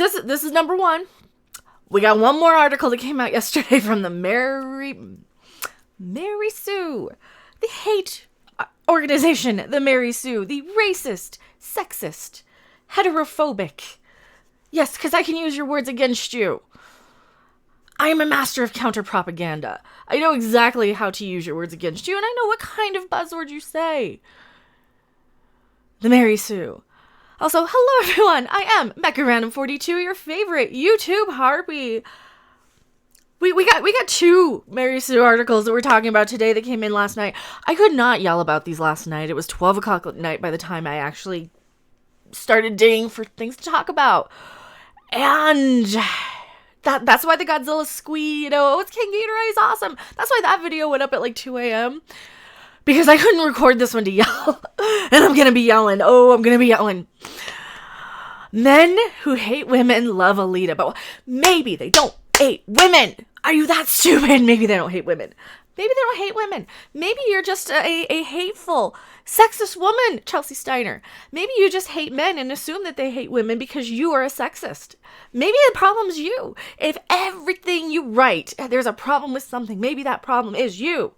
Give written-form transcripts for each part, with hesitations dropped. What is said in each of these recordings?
is number one. We got one more article that came out yesterday from the Mary Sue, the hate organization, the Mary Sue, the racist, sexist, heterophobic. Yes, because I can use your words against you. I am a master of counter-propaganda. I know exactly how to use your words against you, and I know what kind of buzzword you say. The Mary Sue. Also, hello everyone, I am Mecha Random 42, your favorite YouTube harpy. We got two Mary Sue articles that we're talking about today that came in last night. I could not yell about these last night. It was 12 o'clock at night by the time I actually started digging for things to talk about. And that's why the Godzilla squee, it's King Ghidorah, he's awesome. That's why that video went up at like 2 a.m. Because I couldn't record this one to yell. And I'm gonna be yelling. I'm gonna be yelling. Men who hate women love Alita, but maybe they don't hate women. Are you that stupid? Maybe they don't hate women. Maybe they don't hate women. Maybe you're just a hateful, sexist woman, Chelsea Steiner. Maybe you just hate men and assume that they hate women because you are a sexist. Maybe the problem's you. If everything you write, there's a problem with something, maybe that problem is you.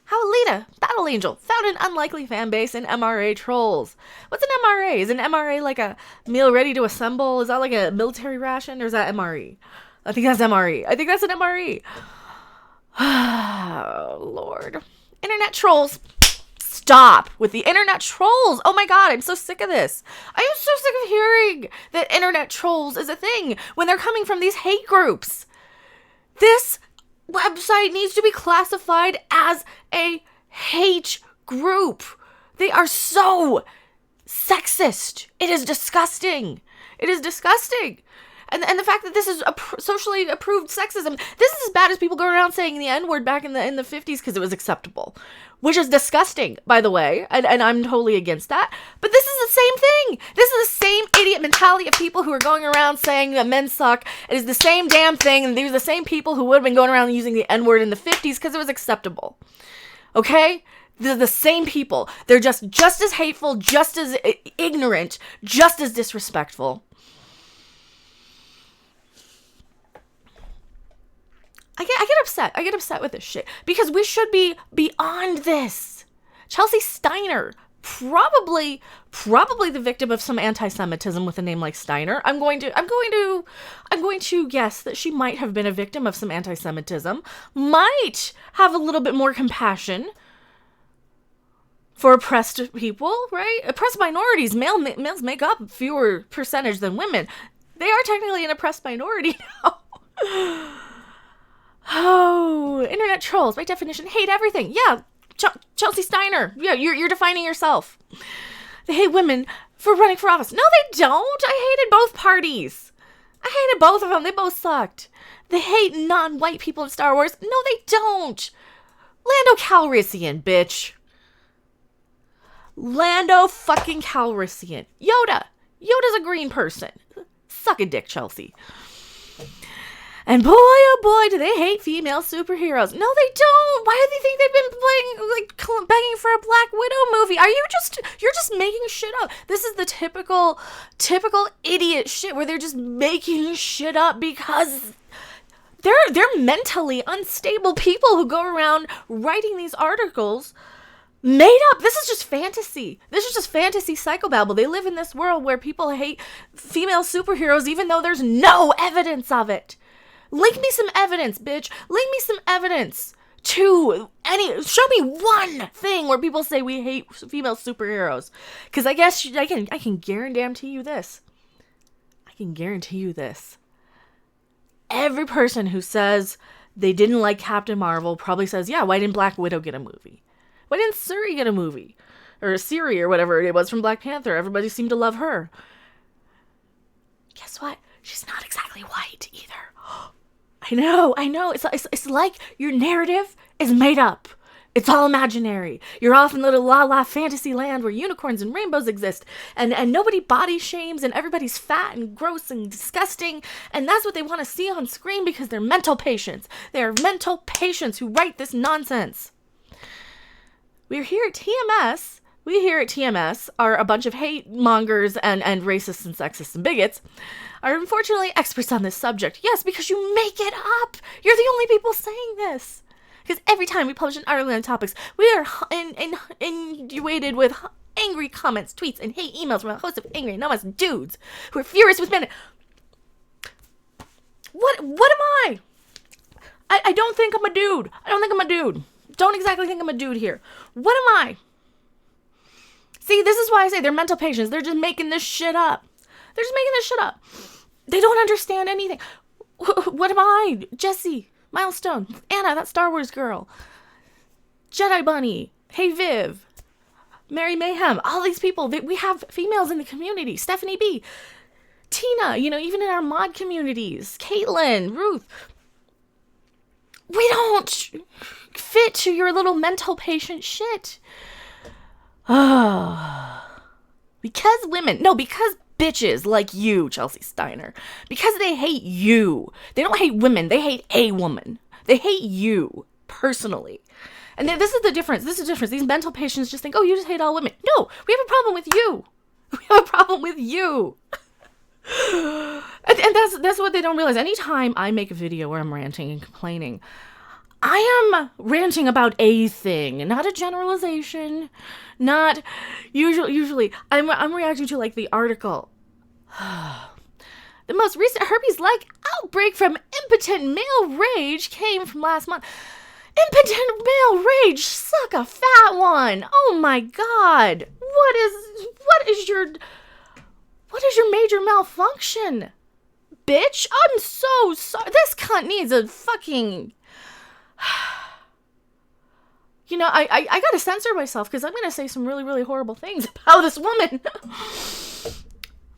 How Alita Battle Angel found an unlikely fan base in MRA trolls. What's an MRA? Is an MRA like a meal ready to assemble? Is that like a military ration, or is that MRE? I think that's MRE. I think that's an MRE. Oh, Lord. Internet trolls. Stop with the internet trolls. Oh my God, I'm so sick of this. I am so sick of hearing that internet trolls is a thing when they're coming from these hate groups. This website needs to be classified as a hate group. They are so sexist. It is disgusting. It is disgusting. And the fact that this is a socially approved sexism, this is as bad as people go around saying the N-word back in the 50s because it was acceptable. Which is disgusting, by the way, and I'm totally against that. But this is the same thing. This is the same idiot mentality of people who are going around saying that men suck. It is the same damn thing, and these are the same people who would have been going around using the N-word in the 50s because it was acceptable. Okay? They're the same people. They're just as hateful, just as ignorant, just as disrespectful. I get upset. I get upset with this shit because we should be beyond this. Chelsea Steiner, probably the victim of some anti-Semitism with a name like Steiner. I'm going to guess that she might have been a victim of some anti-Semitism. Might have a little bit more compassion for oppressed people, right? Oppressed minorities. Males make up fewer percentage than women. They are technically an oppressed minority now. Oh, internet trolls, by definition, hate everything. Yeah, Chelsea Steiner. Yeah, you're defining yourself. They hate women for running for office. No, they don't. I hated both parties. I hated both of them. They both sucked. They hate non-white people in Star Wars. No, they don't. Lando Calrissian, bitch. Lando fucking Calrissian. Yoda. Yoda's a green person. Suck a dick, Chelsea. And boy, oh boy, do they hate female superheroes. No, they don't. Why do they think they've been playing, begging for a Black Widow movie? You're just making shit up. This is the typical idiot shit where they're just making shit up because they're mentally unstable people who go around writing these articles made up. This is just fantasy. This is just fantasy psychobabble. They live in this world where people hate female superheroes even though there's no evidence of it. Link me some evidence, bitch. Link me some evidence to show me one thing where people say we hate female superheroes. Because I guess I can guarantee you this. I can guarantee you this. Every person who says they didn't like Captain Marvel probably says, yeah, why didn't Black Widow get a movie? Why didn't Shuri get a movie? Or Siri or whatever it was from Black Panther. Everybody seemed to love her. Guess what? She's not exactly white either. I know. It's like your narrative is made up. It's all imaginary. You're off in little la fantasy land where unicorns and rainbows exist, and nobody body shames, and everybody's fat and gross and disgusting, and that's what they want to see on screen because they're mental patients. They're mental patients who write this nonsense. We're here at TMS We here at TMS are a bunch of hate mongers and racists and sexists and bigots, are unfortunately experts on this subject. Yes, because you make it up. You're the only people saying this. Because every time we publish an article on topics, we are inundated with angry comments, tweets, and hate emails from a host of angry, anonymous dudes who are furious with men. What am I? I don't think I'm a dude. Don't exactly think I'm a dude here. What am I? See, this is why I say they're mental patients. They're just making this shit up. They don't understand anything. What am I? Jessie, Milestone, Anna, that Star Wars girl, Jedi Bunny, Hey Viv, Mary Mayhem, all these people. We have females in the community. Stephanie B, Tina, even in our mod communities, Caitlin, Ruth. We don't fit to your little mental patient shit. Because bitches like you, Chelsea Steiner, because they hate you. They don't hate women. They hate a woman. They hate you personally. And this is the difference. These mental patients just think, oh, you just hate all women. No, we have a problem with you. And that's what they don't realize. Anytime I make a video where I'm ranting and complaining, I am ranting about a thing, not a generalization, not usually I'm reacting to like the article. The most recent herpes-like outbreak from impotent male rage came from last month. Impotent male rage, suck a fat one. Oh my god. What is your major malfunction? Bitch, I'm so sorry. This cunt needs a fucking I gotta censor myself because I'm gonna say some really, really horrible things about this woman.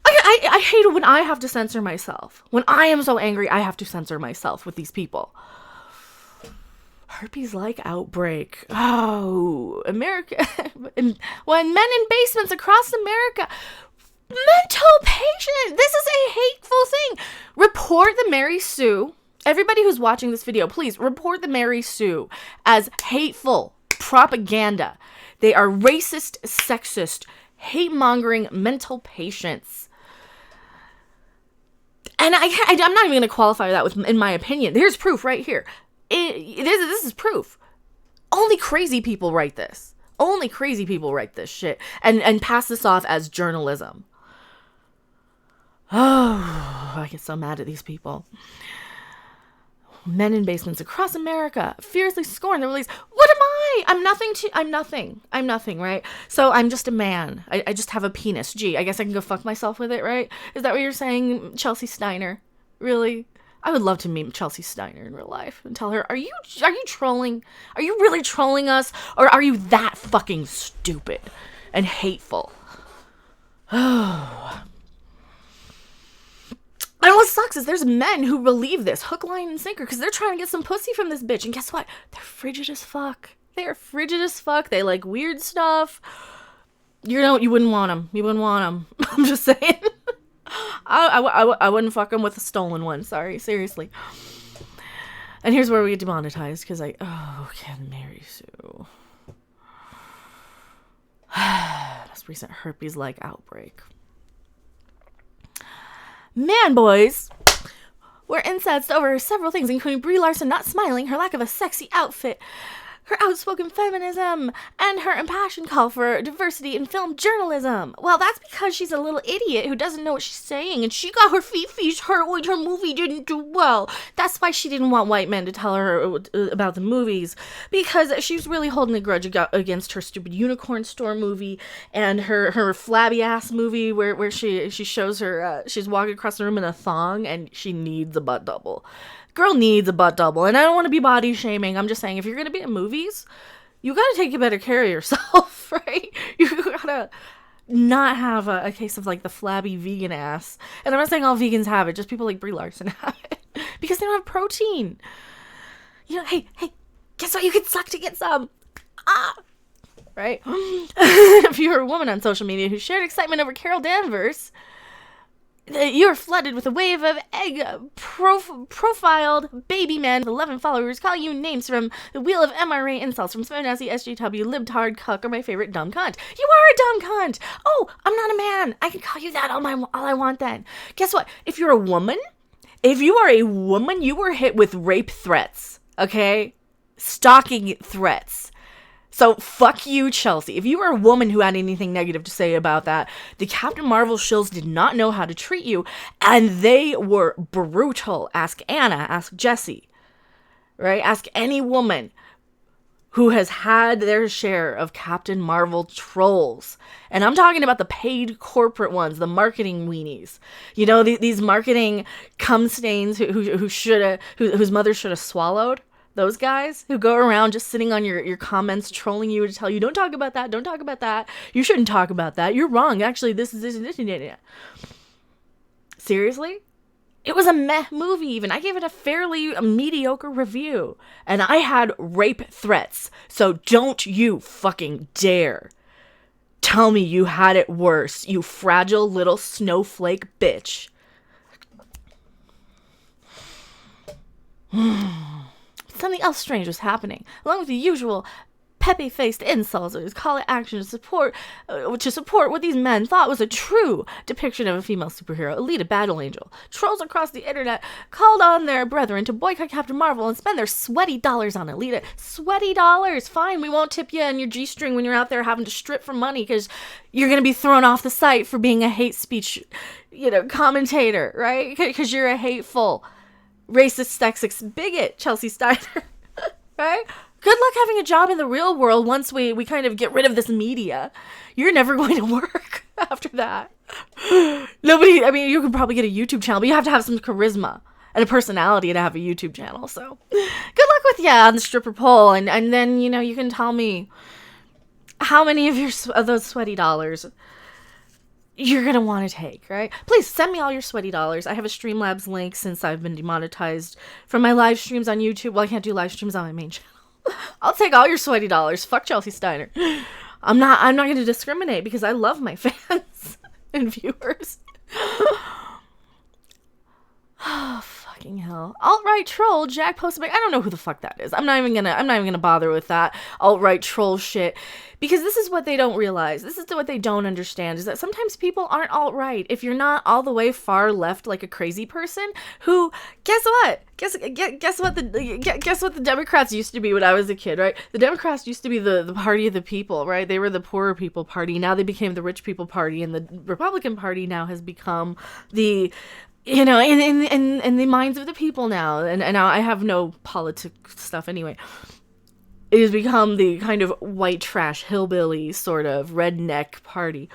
I hate it when I have to censor myself. When I am so angry, I have to censor myself with these people. Herpes-like outbreak. Oh, America. When men in basements across America. Mental patient. This is a hateful thing. Report the Mary Sue. Everybody who's watching this video, please report the Mary Sue as hateful propaganda. They are racist, sexist, hate-mongering mental patients. And I'm not even going to qualify that with, in my opinion. Here's proof right here. This is proof. Only crazy people write this. Only crazy people write this shit and pass this off as journalism. Oh, I get so mad at these people. Men in basements across America fiercely scorn the release. What am I? I'm nothing, right? So I'm just a man. I just have a penis. Gee, I guess I can go fuck myself with it, right? Is that what you're saying, Chelsea Steiner? Really? I would love to meet Chelsea Steiner in real life and tell her, are you trolling? Are you really trolling us? Or are you that fucking stupid and hateful? Oh. And what sucks is there's men who believe this, hook, line, and sinker, because they're trying to get some pussy from this bitch. And guess what? They're frigid as fuck. They like weird stuff. You wouldn't want them. I'm just saying. I wouldn't fuck them with a stolen one. Sorry, seriously. And here's where we get demonetized, because can Mary Sue. Most recent herpes-like outbreak. Man, boys, were incensed over several things, including Brie Larson not smiling, her lack of a sexy outfit, her outspoken feminism, and her impassioned call for diversity in film journalism. Well, that's because she's a little idiot who doesn't know what she's saying, and she got her feet hurt when her movie didn't do well. That's why she didn't want white men to tell her about the movies, because she's really holding a grudge against her stupid unicorn store movie and her flabby ass movie where she shows her she's walking across the room in a thong and she needs a butt double. Girl needs a butt double, and I don't want to be body shaming. I'm just saying, if you're going to be in movies, you got to take better care of yourself, right? You got to not have a case of like the flabby vegan ass. And I'm not saying all vegans have it, just people like Brie Larson have it. Because they don't have protein. Hey, guess what? You can suck to get some. Right? If you're a woman on social media who shared excitement over Carol Danvers, You are flooded with a wave of profiled baby men with 11 followers calling you names from the wheel of MRA insults from feminazi, SJW, libtard, cuck, or my favorite dumb cunt. You are a dumb cunt. Oh, I'm not a man. I can call you that all I want then. Guess what? If you are a woman, you were hit with rape threats, okay? Stalking threats. So fuck you, Chelsea. If you were a woman who had anything negative to say about that, the Captain Marvel shills did not know how to treat you, and they were brutal. Ask Anna, ask Jessie, right? Ask any woman who has had their share of Captain Marvel trolls. And I'm talking about the paid corporate ones, the marketing weenies. You know, these marketing cum stains whose mother should have swallowed. Those guys who go around just sitting on your comments, trolling you to tell you, don't talk about that, don't talk about that. You shouldn't talk about that. You're wrong. Actually, this. Seriously? It was a meh movie even. I gave it a fairly mediocre review. And I had rape threats. So don't you fucking dare tell me you had it worse, you fragile little snowflake bitch. Something else strange was happening. Along with the usual peppy-faced insults, or call it action to support what these men thought was a true depiction of a female superhero, Alita Battle Angel. Trolls across the internet called on their brethren to boycott Captain Marvel and spend their sweaty dollars on Alita. Sweaty dollars! Fine, we won't tip you in your G-string when you're out there having to strip for money because you're going to be thrown off the site for being a hate speech, commentator, right? Because you're a hateful, racist, sexist bigot, Chelsea Steiner, right? Good luck having a job in the real world once we kind of get rid of this media. You're never going to work after that. You can probably get a YouTube channel, but you have to have some charisma and a personality to have a YouTube channel. So good luck with on the stripper pole. And then, you can tell me how many of those sweaty dollars you're going to want to take, right? Please send me all your sweaty dollars. I have a Streamlabs link since I've been demonetized from my live streams on YouTube. Well, I can't do live streams on my main channel. I'll take all your sweaty dollars. Fuck Chelsea Steiner. I'm not going to discriminate because I love my fans and viewers. Oh, fucking hell. Alt-right troll Jack posted I don't know who the fuck that is. I'm not even gonna bother with that alt-right troll shit, because this is what they don't realize. This is what they don't understand, is that sometimes people aren't alt-right if you're not all the way far left like a crazy person who, guess what? Guess what the Democrats used to be when I was a kid, right? The Democrats used to be the party of the people, right? They were the poorer people party. Now they became the rich people party, and the Republican Party now has become the in the minds of the people now, and now I have no politics stuff anyway. It has become the kind of white trash hillbilly sort of redneck party,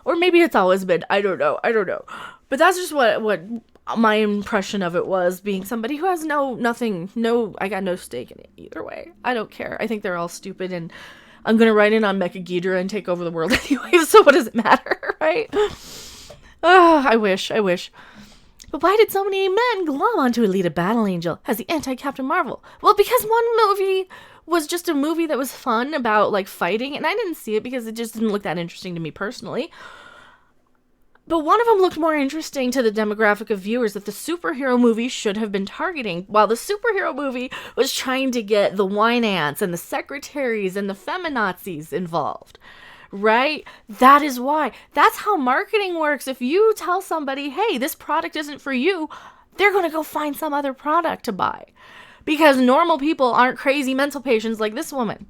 or maybe it's always been. I don't know. But that's just what my impression of it was, being somebody who has I got no stake in it either way. I don't care. I think they're all stupid, and I'm gonna write in on Mecha and take over the world anyway. So what does it matter, right? I wish. But why did so many men glom onto Alita Battle Angel as the anti-Captain Marvel? Well, because one movie was just a movie that was fun about, fighting, and I didn't see it because it just didn't look that interesting to me personally. But one of them looked more interesting to the demographic of viewers that the superhero movie should have been targeting, while the superhero movie was trying to get the wine ants and the secretaries and the feminazis involved. Right? That is why. That's how marketing works. If you tell somebody, hey, this product isn't for you, they're going to go find some other product to buy. Because normal people aren't crazy mental patients like this woman.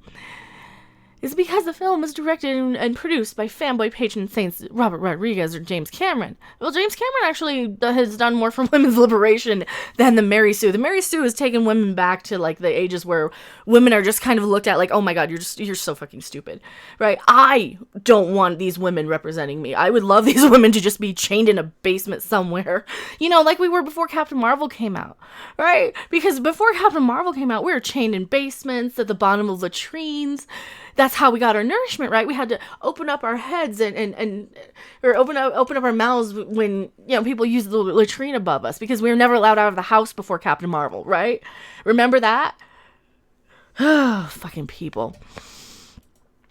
It's because the film was directed and produced by fanboy patron saints Robert Rodriguez or James Cameron. Well, James Cameron actually has done more for women's liberation than the Mary Sue. The Mary Sue has taken women back to the ages where women are just kind of looked at like, oh my god, you're so fucking stupid, right? I don't want these women representing me. I would love these women to just be chained in a basement somewhere, like we were before Captain Marvel came out, right? Because before Captain Marvel came out, we were chained in basements at the bottom of latrines. That's how we got our nourishment, right? We had to open up our heads or open up our mouths when people used the latrine above us, because we were never allowed out of the house before Captain Marvel, right? Remember that? Fucking people.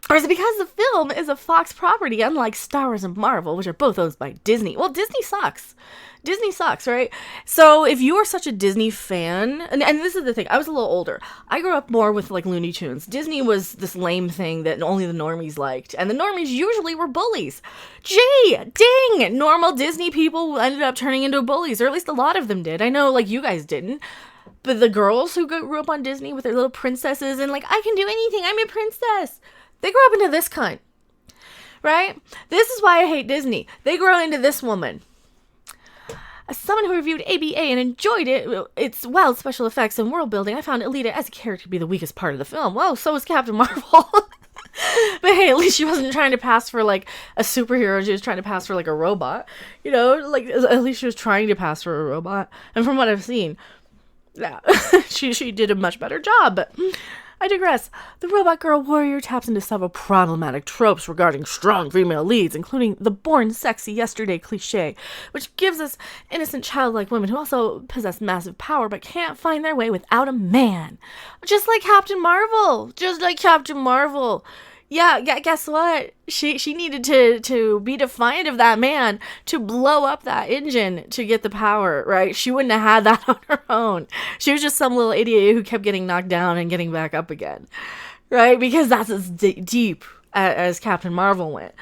Or is it because the film is a Fox property, unlike Star Wars and Marvel, which are both owned by Disney? Well, Disney sucks. Disney sucks, right? So if you are such a Disney fan, and this is the thing, I was a little older. I grew up more with like Looney Tunes. Disney was this lame thing that only the normies liked, and the normies usually were bullies. Gee, dang! Normal Disney people ended up turning into bullies, or at least a lot of them did. I know, like, you guys didn't. But the girls who grew up on Disney with their little princesses and like, I can do anything, I'm a princess. They grow up into this cunt. Right? This is why I hate Disney. They grow into this woman. As someone who reviewed ABA and enjoyed its wild special effects and world building, I found Alita as a character to be the weakest part of the film. Well, so was Captain Marvel. But hey, at least she wasn't trying to pass for like a superhero. She was trying to pass for like a robot. You know, like at least she was trying to pass for a robot. And from what I've seen, yeah, she did a much better job. But I digress. The robot girl warrior taps into several problematic tropes regarding strong female leads, including the born sexy yesterday cliche, which gives us innocent childlike women who also possess massive power but can't find their way without a man. Just like Captain Marvel. Just like Captain Marvel. Yeah, guess what? She needed to be defiant of that man to blow up that engine to get the power, right? She wouldn't have had that on her own. She was just some little idiot who kept getting knocked down and getting back up again, right? Because that's as deep as Captain Marvel went.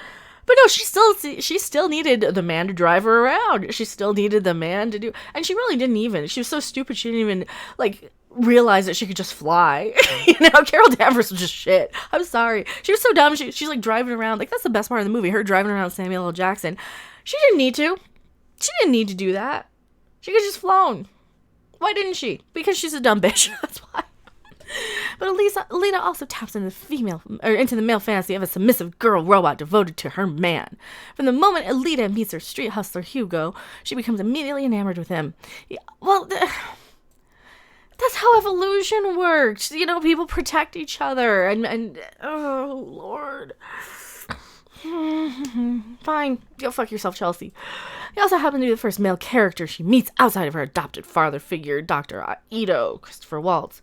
But no, she still needed the man to drive her around. She still needed the man to do, and she really didn't even. She was so stupid she didn't even like realize that she could just fly. You know, Carol Danvers was just shit. I'm sorry. She was so dumb. She's like driving around. Like, that's the best part of the movie. Her driving around Samuel L. Jackson. She didn't need to. She didn't need to do that. She could have just flown. Why didn't she? Because she's a dumb bitch. That's why. But Alita also taps into the male fantasy of a submissive girl robot devoted to her man. From the moment Alita meets her street hustler Hugo, she becomes immediately enamored with him. Well, that's how evolution works. You know, people protect each other and oh, Lord. Fine. Go fuck yourself, Chelsea. He also happened to be the first male character she meets outside of her adopted father figure, Dr. Ito, Christoph Waltz.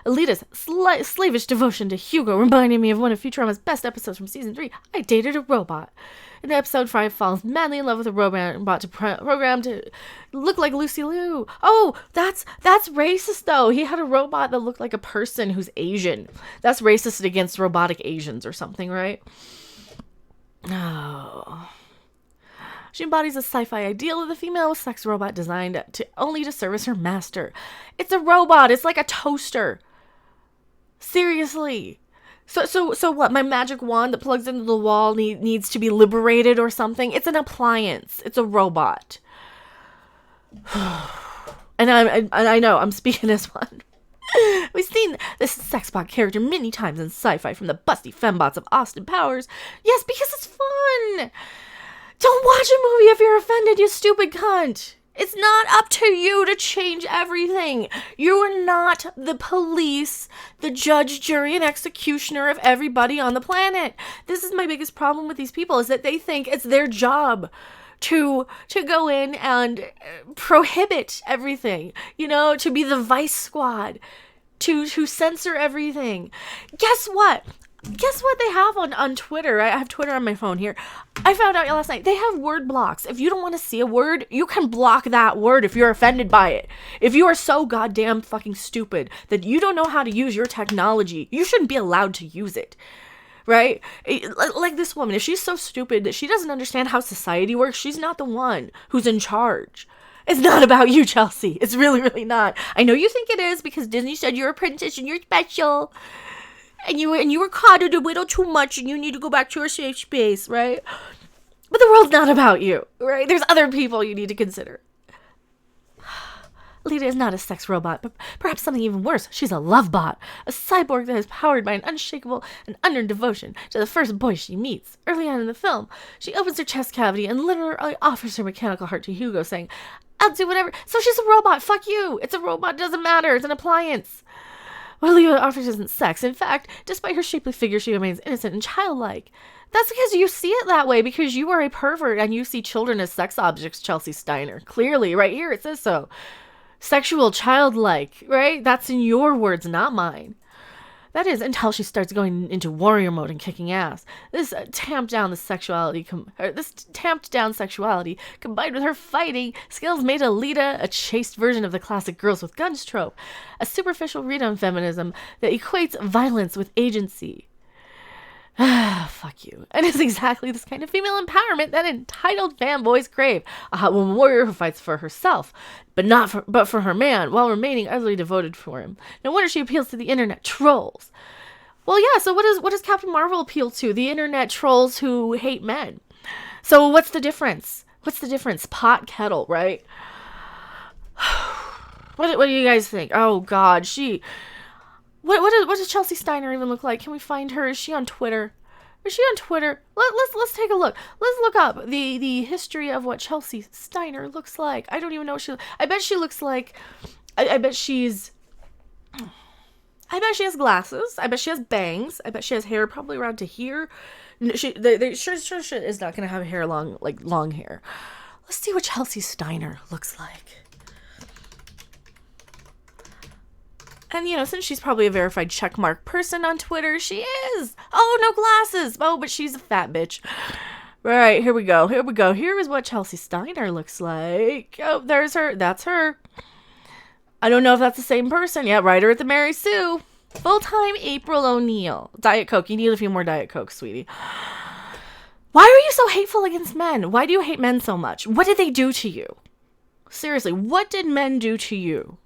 Alita's slavish devotion to Hugo reminded me of one of Futurama's best episodes from season 3, I Dated a Robot. In episode 5, falls madly in love with a robot to program to look like Lucy Liu. Oh, that's racist, though. He had a robot that looked like a person who's Asian. That's racist against robotic Asians or something, right? Oh. She embodies a sci-fi ideal of the female sex robot designed only to service her master. It's a robot. It's like a toaster. Seriously. So what? My magic wand that plugs into the wall needs to be liberated or something? It's an appliance. It's a robot. And I know I'm speaking as one. We've seen this sex bot character many times in sci-fi, from the busty fembots of Austin Powers. Yes, because it's fun. Don't watch a movie if you're offended, you stupid cunt. It's not up to you to change everything. You are not the police, the judge, jury, and executioner of everybody on the planet. This is my biggest problem with these people, is that they think it's their job to go in and prohibit everything, you know, to be the vice squad, to censor everything. Guess what they have on Twitter? I have Twitter on my phone here. I found out last night they have word blocks. If you don't want to see a word, you can block that word if you're offended by it. If you are so goddamn fucking stupid that you don't know how to use your technology, you shouldn't be allowed to use it. Right? Like this woman, if she's so stupid that she doesn't understand how society works, she's not the one who's in charge. It's not about you, Chelsea. It's really, really not. I know you think it is because Disney said you're a princess and you're special. And you were coddled a little too much and you need to go back to your safe space, right? But the world's not about you, right? There's other people you need to consider. Alita is not a sex robot, but perhaps something even worse. She's a love bot, a cyborg that is powered by an unshakable and unearned devotion to the first boy she meets. Early on in the film, she opens her chest cavity and literally offers her mechanical heart to Hugo, saying, I'll do whatever. So she's a robot. Fuck you. It's a robot. It doesn't matter. It's an appliance. What Alita offers isn't sex. In fact, despite her shapely figure, she remains innocent and childlike. That's because you see it that way, because you are a pervert and you see children as sex objects, Chelsea Steiner. Clearly, right here it says so. Sexual, childlike, right? That's in your words, not mine. That is, until she starts going into warrior mode and kicking ass. This tamped down sexuality combined with her fighting skills made Alita a chaste version of the classic girls with guns trope, a superficial read on feminism that equates violence with agency. Fuck you. And it's exactly this kind of female empowerment that entitled fanboys crave. A hot woman warrior who fights for herself, but for her man, while remaining utterly devoted for him. No wonder she appeals to the internet trolls. Well, yeah, so what does Captain Marvel appeal to? The internet trolls who hate men. So what's the difference? Pot kettle, right? What do you guys think? Oh God, What does Chelsea Steiner even look like? Can we find her? Is she on Twitter? Let's take a look. Let's look up the history of what Chelsea Steiner looks like. I don't even know what I bet she looks like. I bet she has glasses. I bet she has bangs. I bet she has hair probably around to here. Sure is not gonna have hair long hair. Let's see what Chelsea Steiner looks like. And, since she's probably a verified checkmark person on Twitter, she is. Oh, no glasses. Oh, but she's a fat bitch. Right, here we go. Here is what Chelsea Steiner looks like. Oh, there's her. That's her. I don't know if that's the same person. Yeah, writer at the Mary Sue. Full-time April O'Neil. Diet Coke. You need a few more Diet Coke, sweetie. Why are you so hateful against men? Why do you hate men so much? What did they do to you? Seriously, what did men do to you?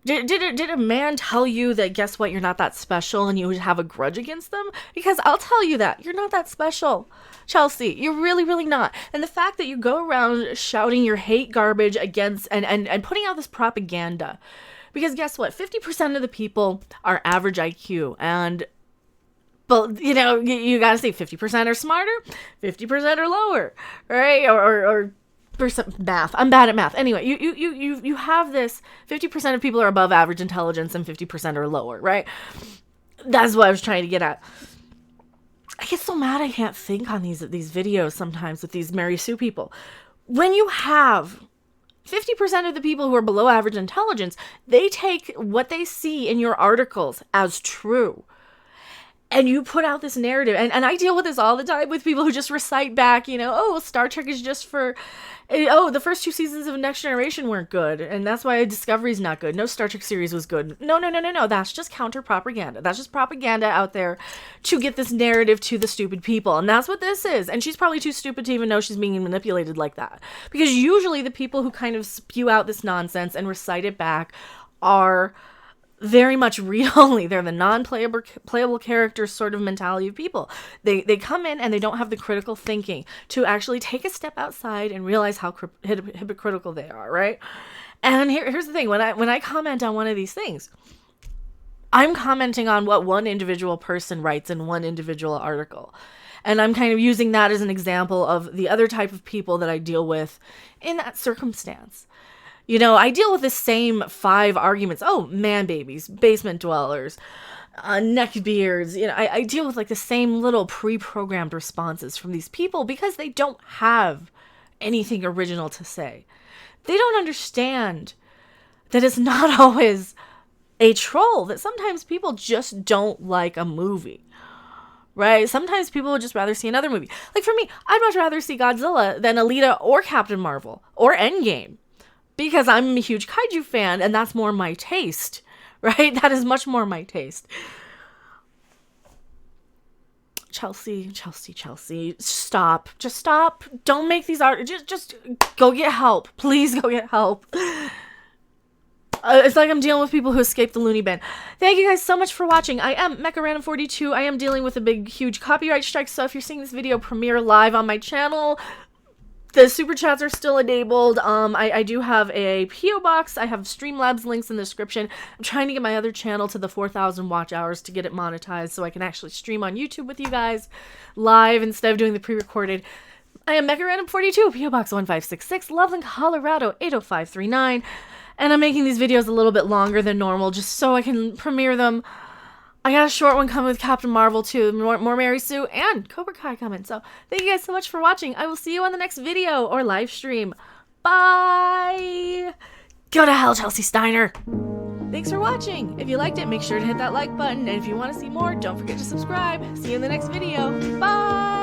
Did a man tell you that, guess what, you're not that special and you would have a grudge against them? Because I'll tell you that. You're not that special, Chelsea. You're really, really not. And the fact that you go around shouting your hate garbage against and putting out this propaganda. Because guess what? 50% of the people are average IQ. But, you gotta say 50% are smarter, 50% are lower, right? Or math. I'm bad at math. Anyway, you have this 50% of people are above average intelligence and 50% are lower, right? That's what I was trying to get at. I get so mad I can't think on these videos sometimes with these Mary Sue people. When you have 50% of the people who are below average intelligence, they take what they see in your articles as true. And you put out this narrative, and I deal with this all the time with people who just recite back, Star Trek is just for, the first 2 seasons of Next Generation weren't good, and that's why Discovery's not good. No Star Trek series was good. No, that's just counter-propaganda. That's just propaganda out there to get this narrative to the stupid people, and that's what this is. And she's probably too stupid to even know she's being manipulated like that. Because usually the people who kind of spew out this nonsense and recite it back are very much read-only. They're the non-playable character sort of mentality of people. They come in and they don't have the critical thinking to actually take a step outside and realize how hypocritical they are, right? And here's the thing. When I comment on one of these things, I'm commenting on what one individual person writes in one individual article. And I'm kind of using that as an example of the other type of people that I deal with in that circumstance. I deal with the same 5 arguments. Oh, man babies, basement dwellers, neckbeards. I deal with the same little pre-programmed responses from these people because they don't have anything original to say. They don't understand that it's not always a troll, that sometimes people just don't like a movie. Right? Sometimes people would just rather see another movie. Like for me, I'd much rather see Godzilla than Alita or Captain Marvel or Endgame. Because I'm a huge kaiju fan, and that's more my taste, right? That is much more my taste. Chelsea, stop. Just stop. Don't make these art. Just go get help. Please go get help. It's like I'm dealing with people who escaped the loony bin. Thank you guys so much for watching. I am Mecha Random 42. I am dealing with a big, huge copyright strike, so if you're seeing this video premiere live on my channel, the super chats are still enabled. I do have a P.O. box. I have Streamlabs links in the description. I'm trying to get my other channel to the 4,000 watch hours to get it monetized so I can actually stream on YouTube with you guys live instead of doing the pre-recorded. I am Mecha Random 42, P.O. Box 1566, Loveland, Colorado 80539. And I'm making these videos a little bit longer than normal just so I can premiere them. I got a short one coming with Captain Marvel too, more Mary Sue, and Cobra Kai coming. So thank you guys so much for watching. I will see you on the next video or live stream. Bye! Go to hell, Chelsea Steiner! Thanks for watching. If you liked it, make sure to hit that like button. And if you want to see more, don't forget to subscribe. See you in the next video. Bye!